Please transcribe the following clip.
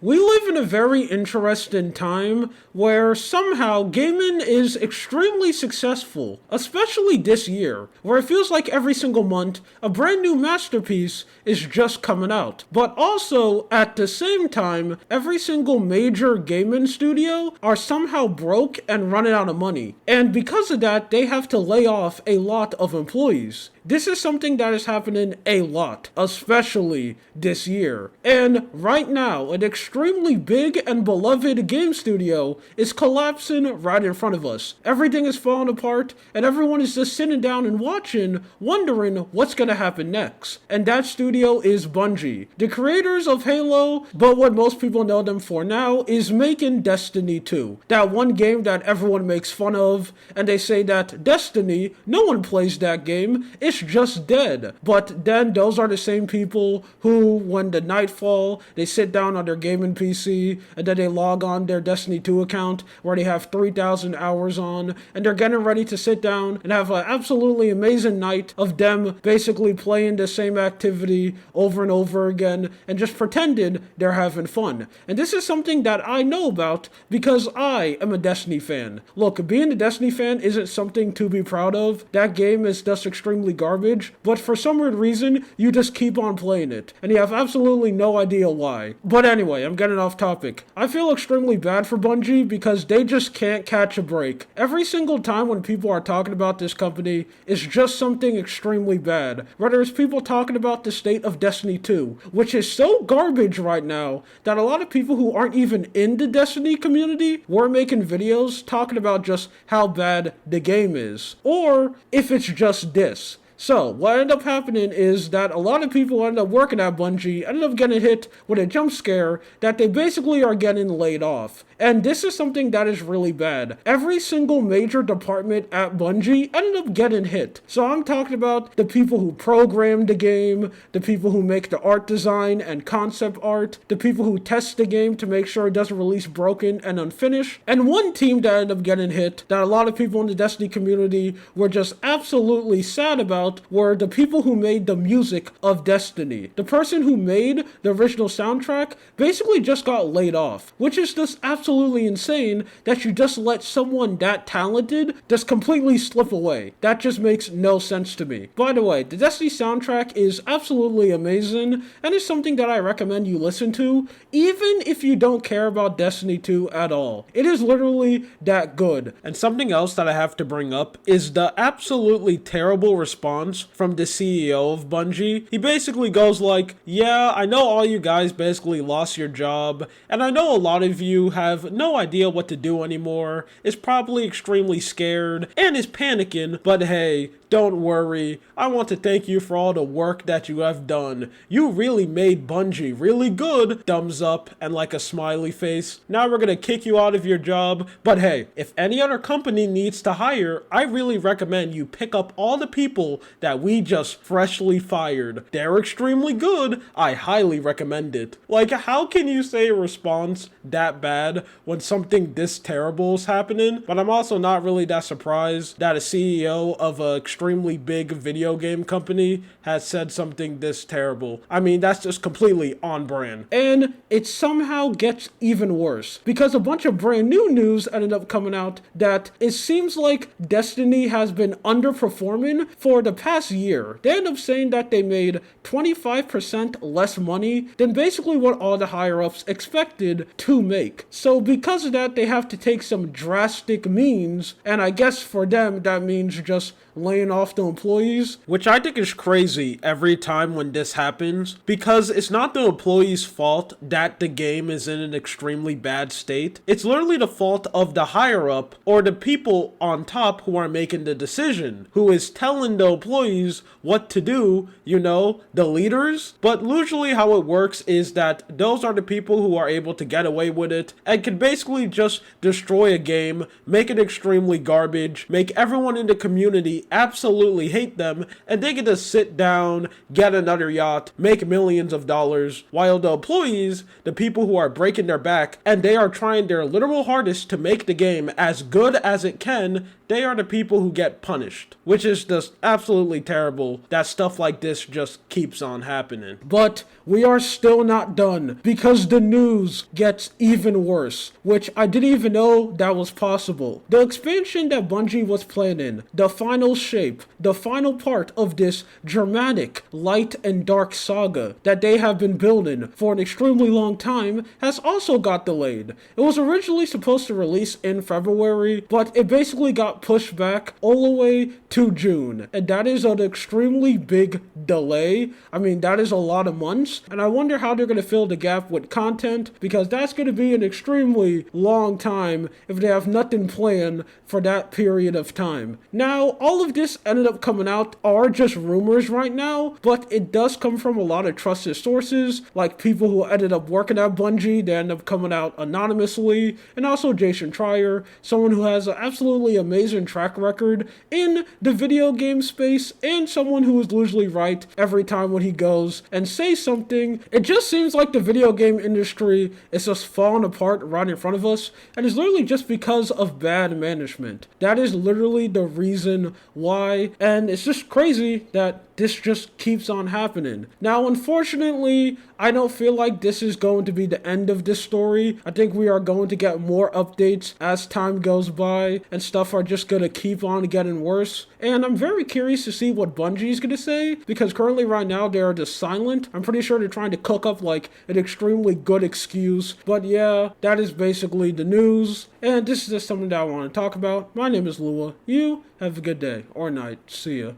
We live in a very interesting time where somehow gaming is extremely successful, especially this year, where it feels like every single month a brand new masterpiece is just coming out. But also, at the same time, every single major gaming studio are somehow broke and running out of money. And because of that, they have to lay off a lot of employees. This is something that is happening a lot, especially this year. And right now, an extremely big and beloved game studio is collapsing right in front of us. Everything is falling apart, and everyone is just sitting down and watching, wondering what's gonna happen next. And that studio is Bungie, the creators of Halo, but what most people know them for now is making Destiny 2. That one game that everyone makes fun of, and they say that Destiny, no one plays that game, it's just dead. But then those are the same people who, when the night fall, they sit down on their gaming PC and then they log on their Destiny 2 account where they have 3,000 hours on, and they're getting ready to sit down and have an absolutely amazing night of them basically playing the same activity over and over again and just pretending they're having fun. And this is something that I know about because I am a Destiny fan. Look, being a Destiny fan isn't something to be proud of. That game is just extremely garbage, but for some weird reason, you just keep on playing it, and you have absolutely no idea why. But anyway, I'm getting off topic. I feel extremely bad for Bungie because they just can't catch a break. Every single time when people are talking about this company, it's just something extremely bad. Whether it's people talking about the state of Destiny 2, which is so garbage right now that a lot of people who aren't even in the Destiny community were making videos talking about just how bad the game is. Or if it's just this. So, what ended up happening is that a lot of people ended up working at Bungie ended up getting hit with a jump scare that they basically are getting laid off. And this is something that is really bad. Every single major department at Bungie ended up getting hit. So I'm talking about the people who program the game, the people who make the art design and concept art, the people who test the game to make sure it doesn't release broken and unfinished. And one team that ended up getting hit that a lot of people in the Destiny community were just absolutely sad about were the people who made the music of Destiny. The person who made the original soundtrack basically just got laid off, which is just absolutely insane that you just let someone that talented just completely slip away. That just makes no sense to me. By the way, the Destiny soundtrack is absolutely amazing and is something that I recommend you listen to, even if you don't care about Destiny 2 at all. It is literally that good. And something else that I have to bring up is the absolutely terrible response from the CEO of Bungie. He basically goes like, yeah, I know all you guys basically lost your job, and I know a lot of you have no idea what to do anymore, is probably extremely scared, and is panicking, but hey, don't worry, I want to thank you for all the work that you have done. You really made Bungie really good. Thumbs up and like a smiley face. Now we're gonna kick you out of your job, but hey, if any other company needs to hire, I really recommend you pick up all the people that we just freshly fired. They're extremely good. I highly recommend it. Like, how can you say a response that bad when something this terrible is happening? But I'm also not really that surprised that a CEO of a extremely big video game company has said something this terrible. I mean, that's just completely on brand. And it somehow gets even worse because a bunch of brand new news ended up coming out that it seems like Destiny has been underperforming for the past year. They end up saying that they made 25% less money than basically what all the higher-ups expected to make. So because of that, they have to take some drastic means, and I guess for them that means just laying off the employees, which I think is crazy every time when this happens, because it's not the employees' fault that the game is in an extremely bad state. It's literally the fault of the higher up or the people on top who are making the decision, who is telling the employees what to do, you know, the leaders. But usually how it works is that those are the people who are able to get away with it and can basically just destroy a game, make it extremely garbage, make everyone in the community absolutely hate them, and they get to sit down, get another yacht, make millions of dollars, while the employees, the people who are breaking their back, and they are trying their literal hardest to make the game as good as it can, they are the people who get punished, which is just absolutely terrible that stuff like this just keeps on happening. But we are still not done because the news gets even worse, which I didn't even know that was possible. The expansion that Bungie was planning, the final shape, the final part of this dramatic light and dark saga that they have been building for an extremely long time, has also got delayed. It was originally supposed to release in February, but it basically got pushed back all the way to June, and that is an extremely big delay. I mean, that is a lot of months, and I wonder how they're going to fill the gap with content, because that's going to be an extremely long time if they have nothing planned for that period of time. Now, all of this ended up coming out are just rumors right now, but it does come from a lot of trusted sources, like people who ended up working at Bungie. They end up coming out anonymously, and also Jason Schreier, someone who has an absolutely amazing track record in the video game space, and someone who is usually right every time when he goes and says something. It just seems like the video game industry is just falling apart right in front of us, and it's literally just because of bad management. That is literally the reason why, and it's just crazy that this just keeps on happening. Now, unfortunately, I don't feel like this is going to be the end of this story. I think we are going to get more updates as time goes by, and stuff are just going to keep on getting worse. And I'm very curious to see what Bungie is going to say, because currently right now they are just silent. I'm pretty sure they're trying to cook up like an extremely good excuse. But yeah, that is basically the news. And this is just something that I want to talk about. My name is Lua. You have a good day or night. See ya.